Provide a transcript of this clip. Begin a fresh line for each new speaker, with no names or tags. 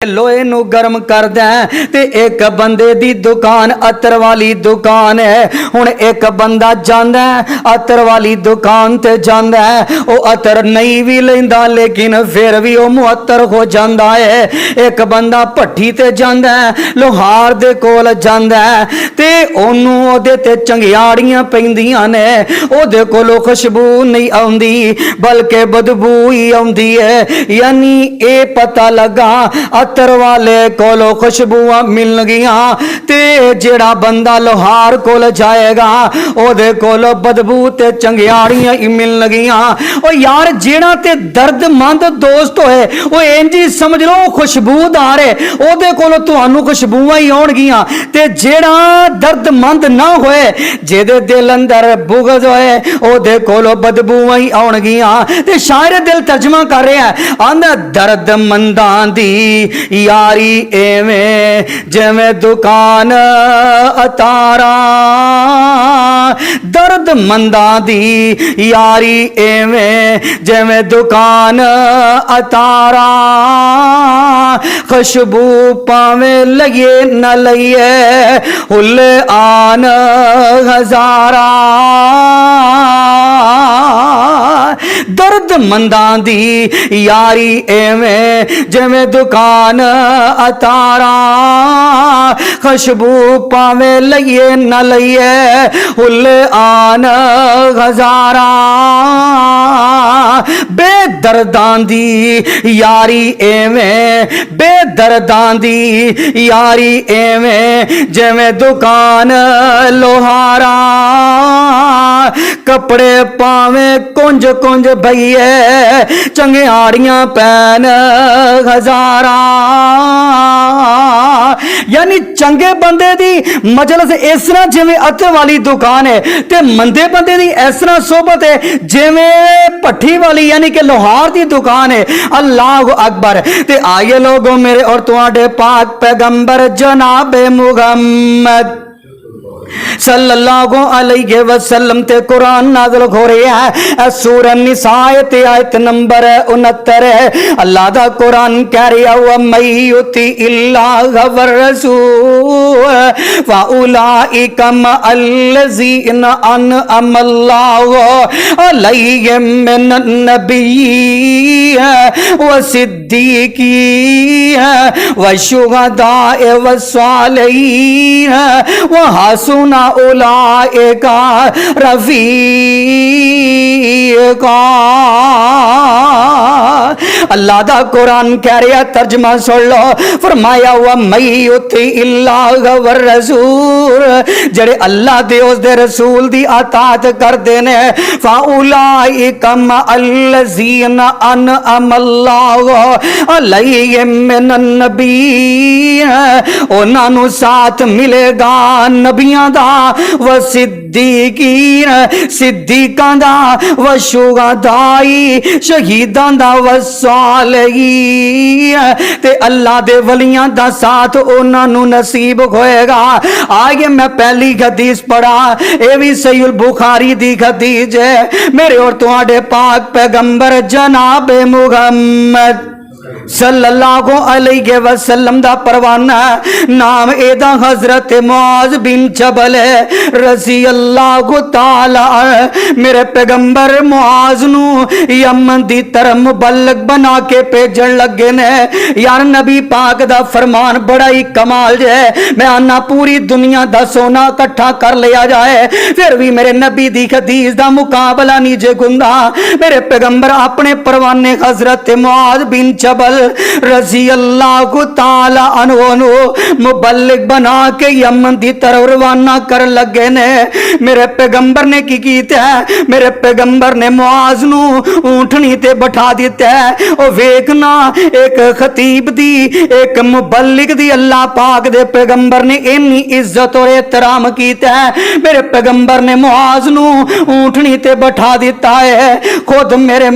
लोहे नू गर्म कर दें ते एक बंदे दी दुकान अतर वाली दुकान है। हुण एक बंदा जांदा है अतर वाली दुकान ते जांदा है, ओ अतर नहीं भी लैंदा लेकिन फिर भी ओ मुअत्तर हो जांदा है। एक बंदा भट्ठी ते जांदा है, लोहार दे कोल जांदा है ते ओनू ओदे ते चंगियाड़ियां पैंदियां ने, ओदे कोलों खुशबू नहीं आउंदी बल्कि बदबू ही आउंदी है। यानी ए पता लगा अतर वाले कोलो खुशबुआं मिल गईया ते जेड़ा बंदा लोहार कोल जाएगा ओदे कोलो बदबू ते चंगियाड़ियां ही मिल गईया। ओ यार जेड़ा ते दर्दमंद दोस्त होए ओ इंज ही समझ लो खुशबूदार है, ओदे कोलो तुहानू खुशबुआं ही आउणगियां। ते जेड़ा दर्दमंद ना होए, जेदे दिल अंदर बुग़्ज़ होए, ओदे कोलो बदबूआं ही आउणगियां। ते शायर दिल तर्जमा कर रहा है, आंदा दर्दमंदां दी यारी एवें जिवें दुकान अतारा, दर्द मंदा दी यारी एवें जिवें दुकान अतारा। खुशबू पावें लइए न लइए हुल्ले आन हजारा। दर्द मंदा दी यारी एवें जिवें दुकान अतारा, खुशबू पावें लइए न लइए हुल्ले आन हजारा। बेदर्दां दी यारी एवें, बेदर्दां दी यारी एवें जिवें दुकान लोहारा। कपड़े पावें कुंज कुंज भइए चंगियाड़ियां पैन हजारा। यानी चंगे बंदे दी मजलिस इस तरह जिवें अतर वाली दुकान है ते मंदे बंदे दी इस तरह सोबत है जिवें भट्ठी वाली यानी कि लोहार दी दुकान है। अल्लाह अकबर। ते आइए लोगों मेरे और तुहाडे पाक पैगंबर जनाब मुहम्मद सल्लल्लाहु अलैहि वसल्लम ते कुरान नाज़िल हो रहा है। सूरह निसा ते आयत नंबर 69 है। अल्लाह दा कुरान कह रहा है, मई युति इल्लाह वर रसूल व उलाइका मअल्लज़ीना अनअमल्लाहु अलैहिम मिनन नबिय्यीन व सिद्दीकीन व शुहदाए व सालिहीन व हसुना उलाइका रफीका। अल्लाह दा कुरान कह रहा, तर्जमा सुन लो, फरमाया हुआ मई युति इल्लाह वर रसूल, जेड़े अल्लाह दे उस दे रसूल दी अतात करदे ने, फाउलाइका मअल्लज़ीना अनअमल्लाहु अलैहिम मिनन नबिय्यीन, उन्हां नू साथ मिलेगा नबियां दा, व सिद्दीकीन सिद्दीकां दा, व शुहदाई शहीदां दा, व सालिहीन ते अल्लाह दे वलियां दा साथ उन्हां नू नसीब होएगा। आगे मैं पहली हदीस पढ़ा, ये भी सहीह बुखारी दी हदीस है। मेरे और तुहाडे पाक पैगंबर जनाब मुहम्मद सल्लल्लाहु अलैहि वसल्लम दा परवाना, नाम एदा हजरत मुआज बिन जबल रज़ी अल्लाह ताला। मेरे पैगंबर मुआज नू यमन दी तरफ मुबल्लिग बना के भेजन लगे ने। यार नबी पाक दा फरमान बड़ा ही कमाल है। मैं आना पूरी दुनिया दा सोना इकट्ठा कर लिया जाए फिर भी मेरे नबी दी हदीस दा मुकाबला नहीं जे गुंदा। मेरे पैगंबर अपने परवाने हजरत मुआज बिन जबल रज़ी अल्लाह ताला अन्हु मुबल्लिग बना के यमन दी तरफ रवाना कर लगे ने। मेरे पैगंबर ने की कीता है, मेरे पैगंबर ने मुआज नू ऊंटनी ते बैठा दिता है। ओ वेखना एक खतीब दी, एक मुबल्लिग दी अल्लाह पाक दे पैगंबर ने इन्नी इज्जत और एहतराम कीता है। मेरे पैगंबर ने मुआज नू ऊंटनी ते बैठा दिता है। खुद मेरे